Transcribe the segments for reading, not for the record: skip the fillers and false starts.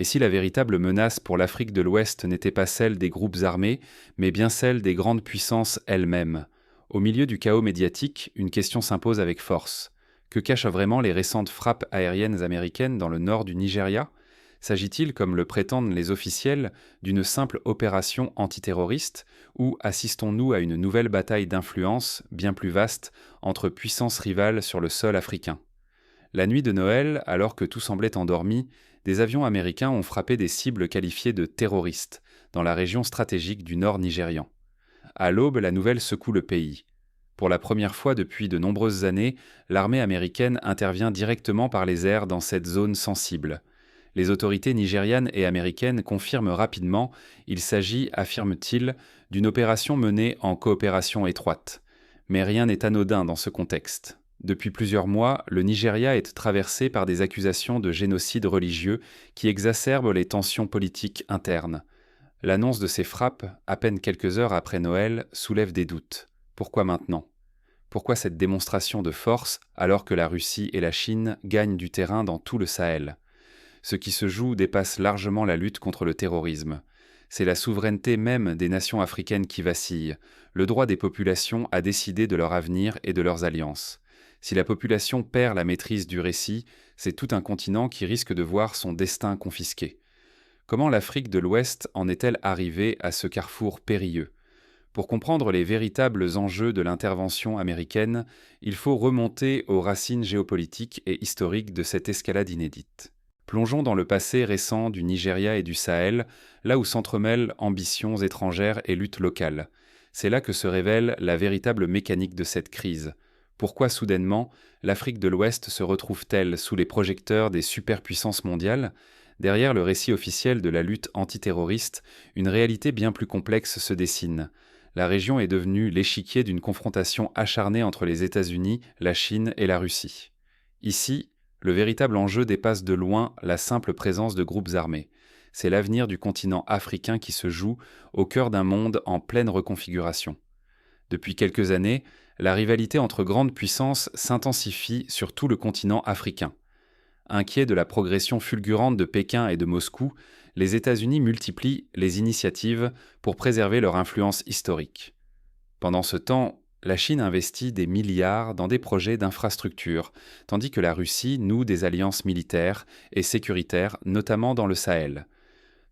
Et si la véritable menace pour l'Afrique de l'Ouest n'était pas celle des groupes armés, mais bien celle des grandes puissances elles-mêmes? Au milieu du chaos médiatique, une question s'impose avec force. Que cachent vraiment les récentes frappes aériennes américaines dans le nord du Nigeria? S'agit-il, comme le prétendent les officiels, d'une simple opération antiterroriste, ou assistons-nous à une nouvelle bataille d'influence, bien plus vaste, entre puissances rivales sur le sol africain? La nuit de Noël, alors que tout semblait endormi, des avions américains ont frappé des cibles qualifiées de terroristes, dans la région stratégique du nord nigérian. À l'aube, la nouvelle secoue le pays. Pour la première fois depuis de nombreuses années, l'armée américaine intervient directement par les airs dans cette zone sensible. Les autorités nigérianes et américaines confirment rapidement, il s'agit, affirment-ils, d'une opération menée en coopération étroite. Mais rien n'est anodin dans ce contexte. Depuis plusieurs mois, le Nigeria est traversé par des accusations de génocide religieux qui exacerbent les tensions politiques internes. L'annonce de ces frappes, à peine quelques heures après Noël, soulève des doutes. Pourquoi maintenant? Pourquoi cette démonstration de force alors que la Russie et la Chine gagnent du terrain dans tout le Sahel? Ce qui se joue dépasse largement la lutte contre le terrorisme. C'est la souveraineté même des nations africaines qui vacille, le droit des populations à décider de leur avenir et de leurs alliances. Si la population perd la maîtrise du récit, c'est tout un continent qui risque de voir son destin confisqué. Comment l'Afrique de l'Ouest en est-elle arrivée à ce carrefour périlleux? Pour comprendre les véritables enjeux de l'intervention américaine, il faut remonter aux racines géopolitiques et historiques de cette escalade inédite. Plongeons dans le passé récent du Nigeria et du Sahel, là où s'entremêlent ambitions étrangères et luttes locales. C'est là que se révèle la véritable mécanique de cette crise. Pourquoi soudainement l'Afrique de l'Ouest se retrouve-t-elle sous les projecteurs des superpuissances mondiales? Derrière le récit officiel de la lutte antiterroriste, une réalité bien plus complexe se dessine. La région est devenue l'échiquier d'une confrontation acharnée entre les États-Unis, la Chine et la Russie. Ici, le véritable enjeu dépasse de loin la simple présence de groupes armés. C'est l'avenir du continent africain qui se joue au cœur d'un monde en pleine reconfiguration. Depuis quelques années, la rivalité entre grandes puissances s'intensifie sur tout le continent africain. Inquiets de la progression fulgurante de Pékin et de Moscou, les États-Unis multiplient les initiatives pour préserver leur influence historique. Pendant ce temps, la Chine investit des milliards dans des projets d'infrastructures, tandis que la Russie noue des alliances militaires et sécuritaires, notamment dans le Sahel.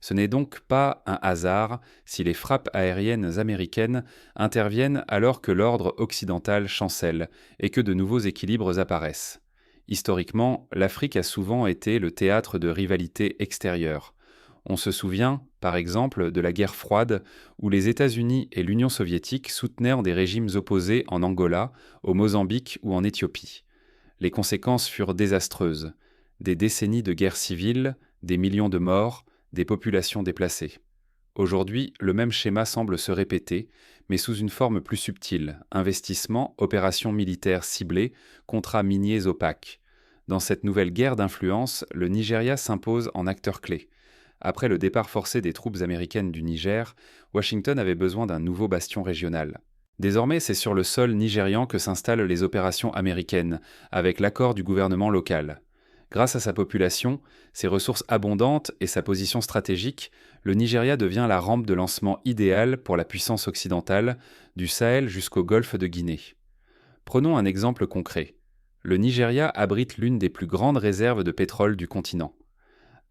Ce n'est donc pas un hasard si les frappes aériennes américaines interviennent alors que l'ordre occidental chancelle et que de nouveaux équilibres apparaissent. Historiquement, l'Afrique a souvent été le théâtre de rivalités extérieures. On se souvient, par exemple, de la guerre froide où les États-Unis et l'Union soviétique soutenaient des régimes opposés en Angola, au Mozambique ou en Éthiopie. Les conséquences furent désastreuses. Des décennies de guerre civile, des millions de morts, des populations déplacées. Aujourd'hui, le même schéma semble se répéter, mais sous une forme plus subtile: investissement, opérations militaires ciblées, contrats miniers opaques. Dans cette nouvelle guerre d'influence, le Nigeria s'impose en acteur clé. Après le départ forcé des troupes américaines du Niger, Washington avait besoin d'un nouveau bastion régional. Désormais, c'est sur le sol nigérian que s'installent les opérations américaines, avec l'accord du gouvernement local. Grâce à sa population, ses ressources abondantes et sa position stratégique, le Nigeria devient la rampe de lancement idéale pour la puissance occidentale, du Sahel jusqu'au golfe de Guinée. Prenons un exemple concret. Le Nigeria abrite l'une des plus grandes réserves de pétrole du continent.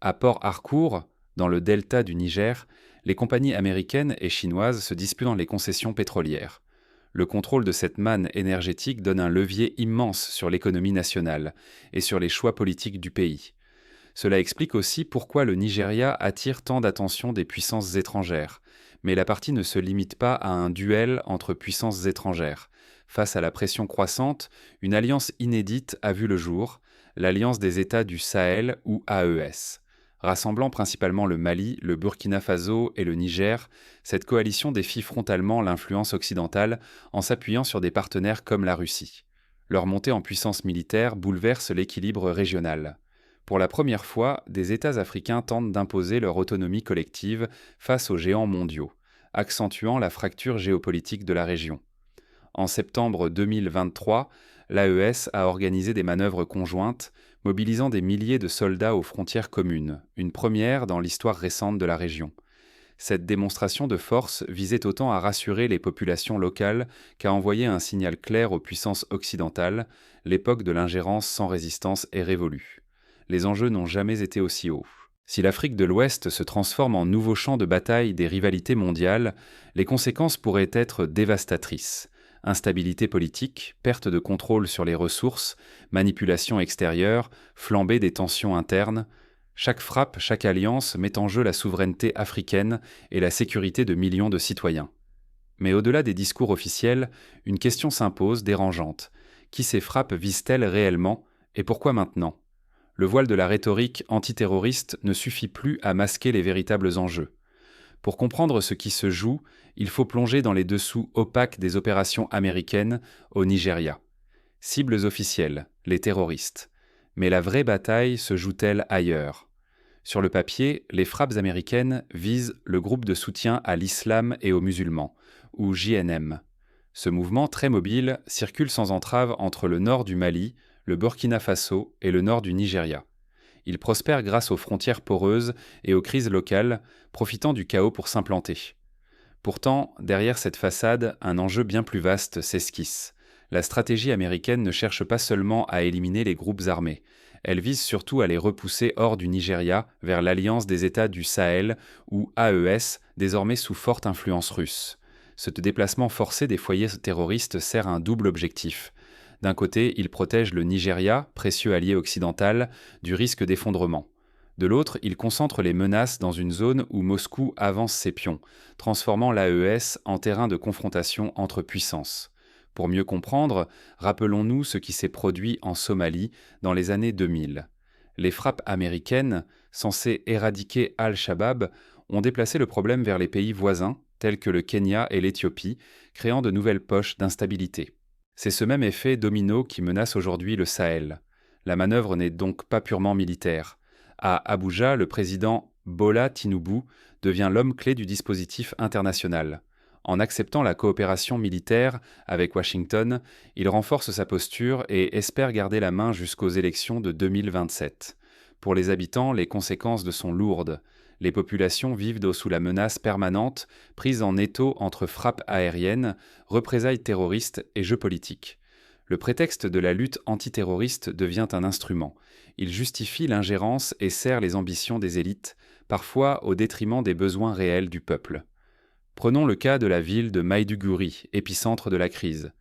À Port Harcourt, dans le delta du Niger, les compagnies américaines et chinoises se disputent dans les concessions pétrolières. Le contrôle de cette manne énergétique donne un levier immense sur l'économie nationale et sur les choix politiques du pays. Cela explique aussi pourquoi le Nigeria attire tant d'attention des puissances étrangères. Mais la partie ne se limite pas à un duel entre puissances étrangères. Face à la pression croissante, une alliance inédite a vu le jour, l'Alliance des États du Sahel ou AES. Rassemblant principalement le Mali, le Burkina Faso et le Niger, cette coalition défie frontalement l'influence occidentale en s'appuyant sur des partenaires comme la Russie. Leur montée en puissance militaire bouleverse l'équilibre régional. Pour la première fois, des États africains tentent d'imposer leur autonomie collective face aux géants mondiaux, accentuant la fracture géopolitique de la région. En septembre 2023, l'AES a organisé des manœuvres conjointes mobilisant des milliers de soldats aux frontières communes, une première dans l'histoire récente de la région. Cette démonstration de force visait autant à rassurer les populations locales qu'à envoyer un signal clair aux puissances occidentales: l'époque de l'ingérence sans résistance est révolue. Les enjeux n'ont jamais été aussi hauts. Si l'Afrique de l'Ouest se transforme en nouveau champ de bataille des rivalités mondiales, les conséquences pourraient être dévastatrices. Instabilité politique, perte de contrôle sur les ressources, manipulation extérieure, flambée des tensions internes. Chaque frappe, chaque alliance met en jeu la souveraineté africaine et la sécurité de millions de citoyens. Mais au-delà des discours officiels, une question s'impose, dérangeante. Qui ces frappes visent-elles réellement, et pourquoi maintenant ? Le voile de la rhétorique antiterroriste ne suffit plus à masquer les véritables enjeux. Pour comprendre ce qui se joue, il faut plonger dans les dessous opaques des opérations américaines au Nigeria. Cibles officielles, les terroristes. Mais la vraie bataille se joue-t-elle ailleurs ? Sur le papier, les frappes américaines visent le groupe de soutien à l'islam et aux musulmans, ou JNM. Ce mouvement très mobile circule sans entrave entre le nord du Mali, le Burkina Faso et le nord du Nigeria. Il prospère grâce aux frontières poreuses et aux crises locales, profitant du chaos pour s'implanter. Pourtant, derrière cette façade, un enjeu bien plus vaste s'esquisse. La stratégie américaine ne cherche pas seulement à éliminer les groupes armés. Elle vise surtout à les repousser hors du Nigeria vers l'Alliance des États du Sahel, ou AES, désormais sous forte influence russe. Ce déplacement forcé des foyers terroristes sert un double objectif. D'un côté, il protège le Nigeria, précieux allié occidental, du risque d'effondrement. De l'autre, il concentre les menaces dans une zone où Moscou avance ses pions, transformant l'AES en terrain de confrontation entre puissances. Pour mieux comprendre, rappelons-nous ce qui s'est produit en Somalie dans les années 2000. Les frappes américaines, censées éradiquer Al-Shabaab, ont déplacé le problème vers les pays voisins, tels que le Kenya et l'Éthiopie, créant de nouvelles poches d'instabilité. C'est ce même effet domino qui menace aujourd'hui le Sahel. La manœuvre n'est donc pas purement militaire. À Abuja, le président Bola Tinubu devient l'homme clé du dispositif international. En acceptant la coopération militaire avec Washington, il renforce sa posture et espère garder la main jusqu'aux élections de 2027. Pour les habitants, les conséquences sont lourdes. Les populations vivent sous la menace permanente, prises en étau entre frappes aériennes, représailles terroristes et jeux politiques. Le prétexte de la lutte antiterroriste devient un instrument. Il justifie l'ingérence et sert les ambitions des élites, parfois au détriment des besoins réels du peuple. Prenons le cas de la ville de Maïduguri, épicentre de la crise.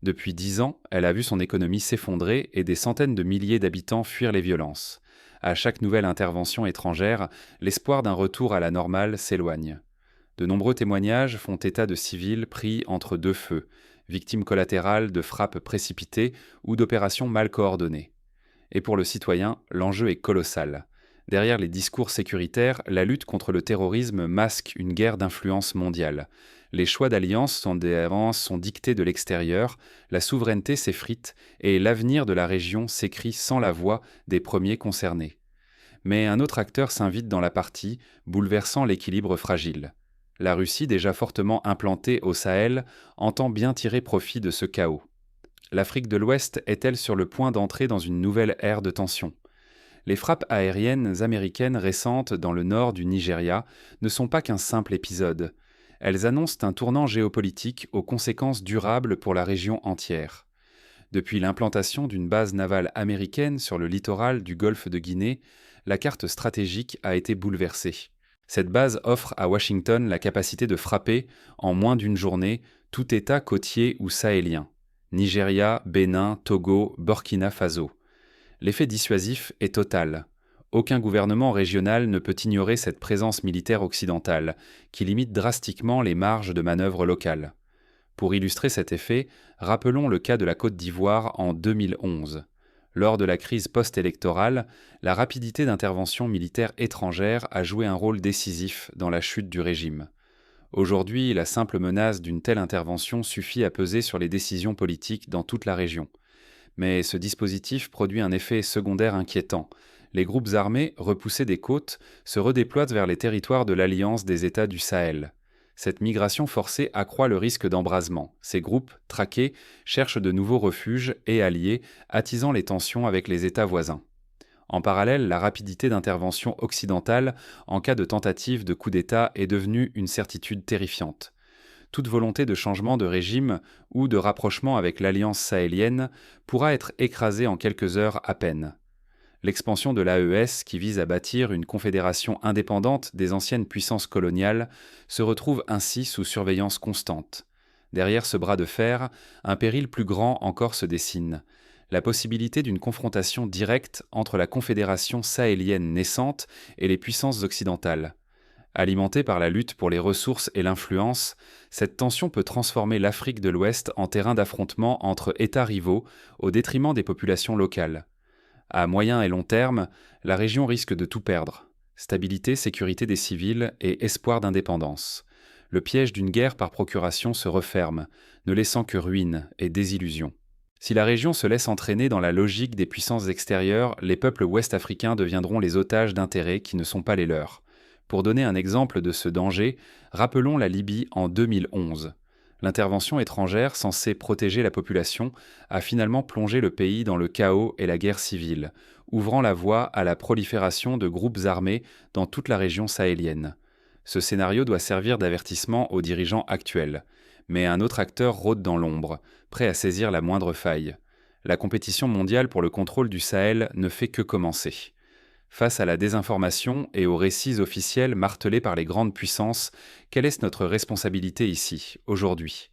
Depuis 10 ans, elle a vu son économie s'effondrer et des centaines de milliers d'habitants fuir les violences. À chaque nouvelle intervention étrangère, l'espoir d'un retour à la normale s'éloigne. De nombreux témoignages font état de civils pris entre deux feux, victimes collatérales de frappes précipitées ou d'opérations mal coordonnées. Et pour le citoyen, l'enjeu est colossal. Derrière les discours sécuritaires, la lutte contre le terrorisme masque une guerre d'influence mondiale. Les choix d'alliances sont dictés de l'extérieur, la souveraineté s'effrite et l'avenir de la région s'écrit sans la voix des premiers concernés. Mais un autre acteur s'invite dans la partie, bouleversant l'équilibre fragile. La Russie, déjà fortement implantée au Sahel, entend bien tirer profit de ce chaos. L'Afrique de l'Ouest est-elle sur le point d'entrer dans une nouvelle ère de tension ? Les frappes aériennes américaines récentes dans le nord du Nigeria ne sont pas qu'un simple épisode. Elles annoncent un tournant géopolitique aux conséquences durables pour la région entière. Depuis l'implantation d'une base navale américaine sur le littoral du golfe de Guinée, la carte stratégique a été bouleversée. Cette base offre à Washington la capacité de frapper, en moins d'une journée, tout État côtier ou sahélien. Nigeria, Bénin, Togo, Burkina Faso. L'effet dissuasif est total. Aucun gouvernement régional ne peut ignorer cette présence militaire occidentale, qui limite drastiquement les marges de manœuvre locales. Pour illustrer cet effet, rappelons le cas de la Côte d'Ivoire en 2011. Lors de la crise post-électorale, la rapidité d'intervention militaire étrangère a joué un rôle décisif dans la chute du régime. Aujourd'hui, la simple menace d'une telle intervention suffit à peser sur les décisions politiques dans toute la région. Mais ce dispositif produit un effet secondaire inquiétant. Les groupes armés, repoussés des côtes, se redéploient vers les territoires de l'Alliance des États du Sahel. Cette migration forcée accroît le risque d'embrasement. Ces groupes, traqués, cherchent de nouveaux refuges et alliés, attisant les tensions avec les États voisins. En parallèle, la rapidité d'intervention occidentale en cas de tentative de coup d'État est devenue une certitude terrifiante. Toute volonté de changement de régime ou de rapprochement avec l'alliance sahélienne pourra être écrasée en quelques heures à peine. L'expansion de l'AES, qui vise à bâtir une confédération indépendante des anciennes puissances coloniales, se retrouve ainsi sous surveillance constante. Derrière ce bras de fer, un péril plus grand encore se dessine: la possibilité d'une confrontation directe entre la confédération sahélienne naissante et les puissances occidentales. Alimentée par la lutte pour les ressources et l'influence, cette tension peut transformer l'Afrique de l'Ouest en terrain d'affrontement entre États rivaux au détriment des populations locales. À moyen et long terme, la région risque de tout perdre: stabilité, sécurité des civils et espoir d'indépendance. Le piège d'une guerre par procuration se referme, ne laissant que ruines et désillusions. Si la région se laisse entraîner dans la logique des puissances extérieures, les peuples ouest-africains deviendront les otages d'intérêts qui ne sont pas les leurs. Pour donner un exemple de ce danger, rappelons la Libye en 2011. L'intervention étrangère censée protéger la population a finalement plongé le pays dans le chaos et la guerre civile, ouvrant la voie à la prolifération de groupes armés dans toute la région sahélienne. Ce scénario doit servir d'avertissement aux dirigeants actuels. Mais un autre acteur rôde dans l'ombre, prêt à saisir la moindre faille. La compétition mondiale pour le contrôle du Sahel ne fait que commencer. Face à la désinformation et aux récits officiels martelés par les grandes puissances, quelle est notre responsabilité ici, aujourd'hui ?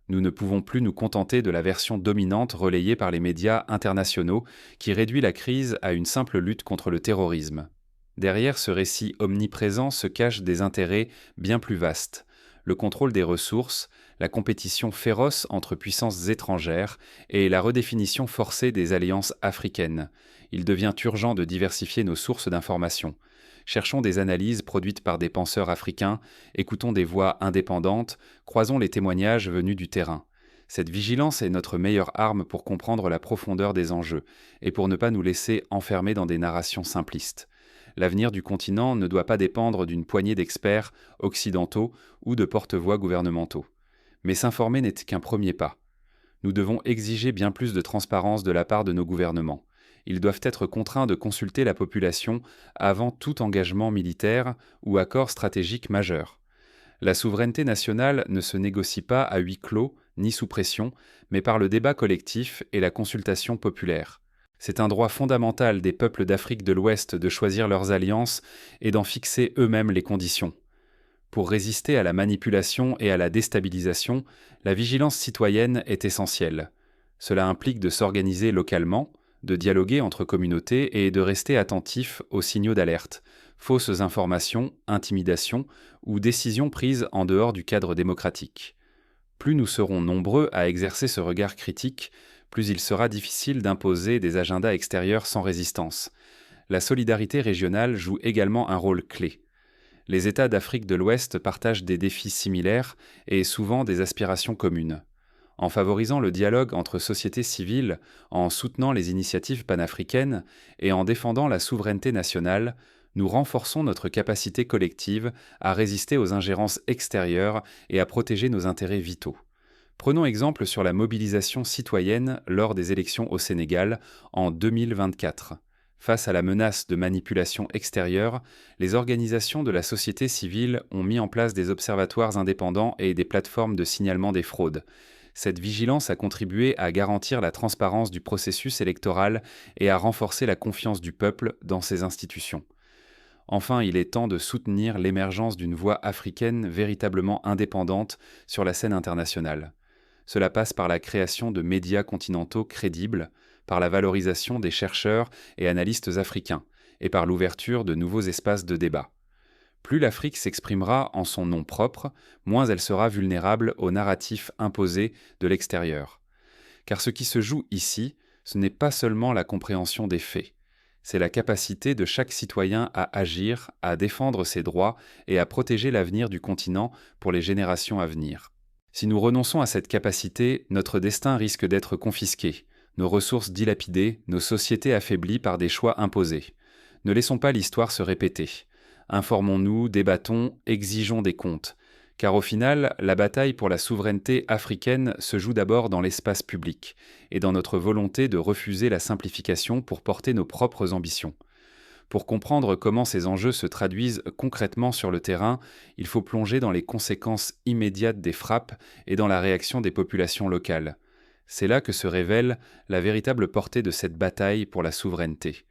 Nous ne pouvons plus nous contenter de la version dominante relayée par les médias internationaux qui réduit la crise à une simple lutte contre le terrorisme. Derrière ce récit omniprésent se cachent des intérêts bien plus vastes: le contrôle des ressources, la compétition féroce entre puissances étrangères et la redéfinition forcée des alliances africaines. Il devient urgent de diversifier nos sources d'information. Cherchons des analyses produites par des penseurs africains, écoutons des voix indépendantes, croisons les témoignages venus du terrain. Cette vigilance est notre meilleure arme pour comprendre la profondeur des enjeux et pour ne pas nous laisser enfermer dans des narrations simplistes. L'avenir du continent ne doit pas dépendre d'une poignée d'experts occidentaux ou de porte-voix gouvernementaux. Mais s'informer n'est qu'un premier pas. Nous devons exiger bien plus de transparence de la part de nos gouvernements. Ils doivent être contraints de consulter la population avant tout engagement militaire ou accord stratégique majeur. La souveraineté nationale ne se négocie pas à huis clos ni sous pression, mais par le débat collectif et la consultation populaire. C'est un droit fondamental des peuples d'Afrique de l'Ouest de choisir leurs alliances et d'en fixer eux-mêmes les conditions. Pour résister à la manipulation et à la déstabilisation, la vigilance citoyenne est essentielle. Cela implique de s'organiser localement, de dialoguer entre communautés et de rester attentif aux signaux d'alerte: fausses informations, intimidations ou décisions prises en dehors du cadre démocratique. Plus nous serons nombreux à exercer ce regard critique, plus il sera difficile d'imposer des agendas extérieurs sans résistance. La solidarité régionale joue également un rôle clé. Les États d'Afrique de l'Ouest partagent des défis similaires et souvent des aspirations communes. En favorisant le dialogue entre sociétés civiles, en soutenant les initiatives panafricaines et en défendant la souveraineté nationale, nous renforçons notre capacité collective à résister aux ingérences extérieures et à protéger nos intérêts vitaux. Prenons exemple sur la mobilisation citoyenne lors des élections au Sénégal en 2024. Face à la menace de manipulation extérieure, les organisations de la société civile ont mis en place des observatoires indépendants et des plateformes de signalement des fraudes. Cette vigilance a contribué à garantir la transparence du processus électoral et à renforcer la confiance du peuple dans ses institutions. Enfin, il est temps de soutenir l'émergence d'une voix africaine véritablement indépendante sur la scène internationale. Cela passe par la création de médias continentaux crédibles, par la valorisation des chercheurs et analystes africains, et par l'ouverture de nouveaux espaces de débat. Plus l'Afrique s'exprimera en son nom propre, moins elle sera vulnérable aux narratifs imposés de l'extérieur. Car ce qui se joue ici, ce n'est pas seulement la compréhension des faits, c'est la capacité de chaque citoyen à agir, à défendre ses droits et à protéger l'avenir du continent pour les générations à venir. Si nous renonçons à cette capacité, notre destin risque d'être confisqué, nos ressources dilapidées, nos sociétés affaiblies par des choix imposés. Ne laissons pas l'histoire se répéter. Informons-nous, débattons, exigeons des comptes, Car au final, la bataille pour la souveraineté africaine se joue d'abord dans l'espace public, et dans notre volonté de refuser la simplification pour porter nos propres ambitions. Pour comprendre comment ces enjeux se traduisent concrètement sur le terrain, il faut plonger dans les conséquences immédiates des frappes et dans la réaction des populations locales. C'est là que se révèle la véritable portée de cette bataille pour la souveraineté.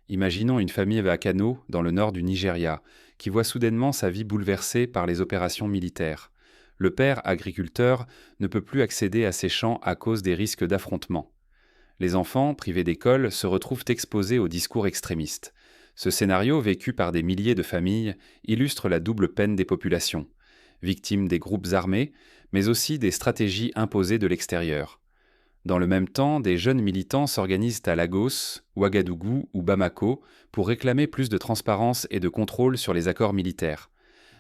Imaginons une famille à Kano, dans le nord du Nigeria, qui voit soudainement sa vie bouleversée par les opérations militaires. Le père, agriculteur, ne peut plus accéder à ses champs à cause des risques d'affrontement. Les enfants, privés d'école, se retrouvent exposés aux discours extrémistes. Ce scénario, vécu par des milliers de familles, illustre la double peine des populations, victimes des groupes armés, mais aussi des stratégies imposées de l'extérieur. Dans le même temps, des jeunes militants s'organisent à Lagos, Ouagadougou ou Bamako pour réclamer plus de transparence et de contrôle sur les accords militaires.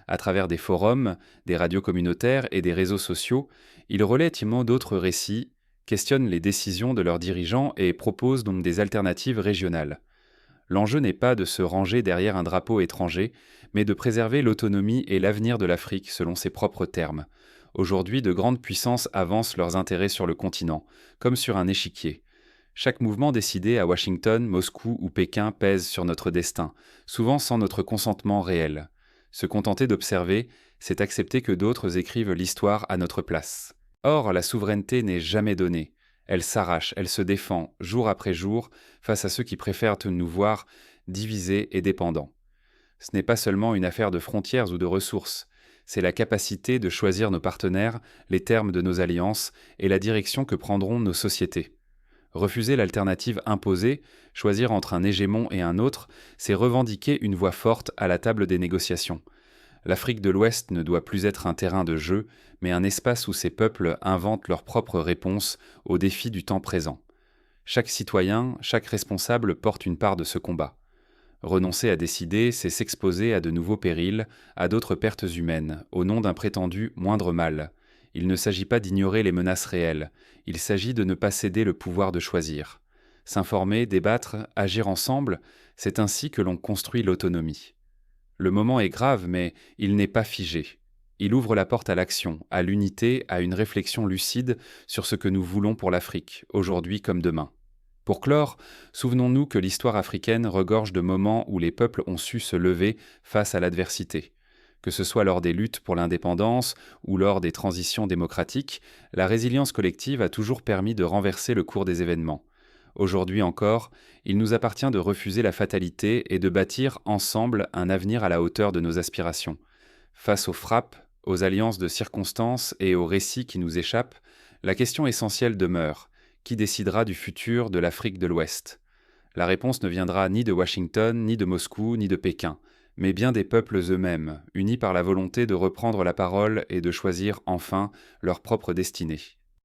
À travers des forums, des radios communautaires et des réseaux sociaux, ils relaient immensément d'autres récits, questionnent les décisions de leurs dirigeants et proposent donc des alternatives régionales. L'enjeu n'est pas de se ranger derrière un drapeau étranger, mais de préserver l'autonomie et l'avenir de l'Afrique selon ses propres termes. Aujourd'hui, de grandes puissances avancent leurs intérêts sur le continent, comme sur un échiquier. Chaque mouvement décidé à Washington, Moscou ou Pékin pèse sur notre destin, souvent sans notre consentement réel. Se contenter d'observer, c'est accepter que d'autres écrivent l'histoire à notre place. Or, la souveraineté n'est jamais donnée. Elle s'arrache, elle se défend, jour après jour, face à ceux qui préfèrent nous voir divisés et dépendants. Ce n'est pas seulement une affaire de frontières ou de ressources, c'est la capacité de choisir nos partenaires, les termes de nos alliances et la direction que prendront nos sociétés. Refuser l'alternative imposée, choisir entre un hégémon et un autre, c'est revendiquer une voix forte à la table des négociations. L'Afrique de l'Ouest ne doit plus être un terrain de jeu, mais un espace où ces peuples inventent leurs propres réponses aux défis du temps présent. Chaque citoyen, chaque responsable porte une part de ce combat. Renoncer à décider, c'est s'exposer à de nouveaux périls, à d'autres pertes humaines, au nom d'un prétendu moindre mal. Il ne s'agit pas d'ignorer les menaces réelles, il s'agit de ne pas céder le pouvoir de choisir. S'informer, débattre, agir ensemble, c'est ainsi que l'on construit l'autonomie. Le moment est grave, mais il n'est pas figé. Il ouvre la porte à l'action, à l'unité, à une réflexion lucide sur ce que nous voulons pour l'Afrique, aujourd'hui comme demain. Pour clore, souvenons-nous que l'histoire africaine regorge de moments où les peuples ont su se lever face à l'adversité. Que ce soit lors des luttes pour l'indépendance ou lors des transitions démocratiques, la résilience collective a toujours permis de renverser le cours des événements. Aujourd'hui encore, il nous appartient de refuser la fatalité et de bâtir ensemble un avenir à la hauteur de nos aspirations. Face aux frappes, aux alliances de circonstances et aux récits qui nous échappent, la question essentielle demeure: qui décidera du futur de l'Afrique de l'Ouest? La réponse ne viendra ni de Washington, ni de Moscou, ni de Pékin, mais bien des peuples eux-mêmes, unis par la volonté de reprendre la parole et de choisir enfin leur propre destinée.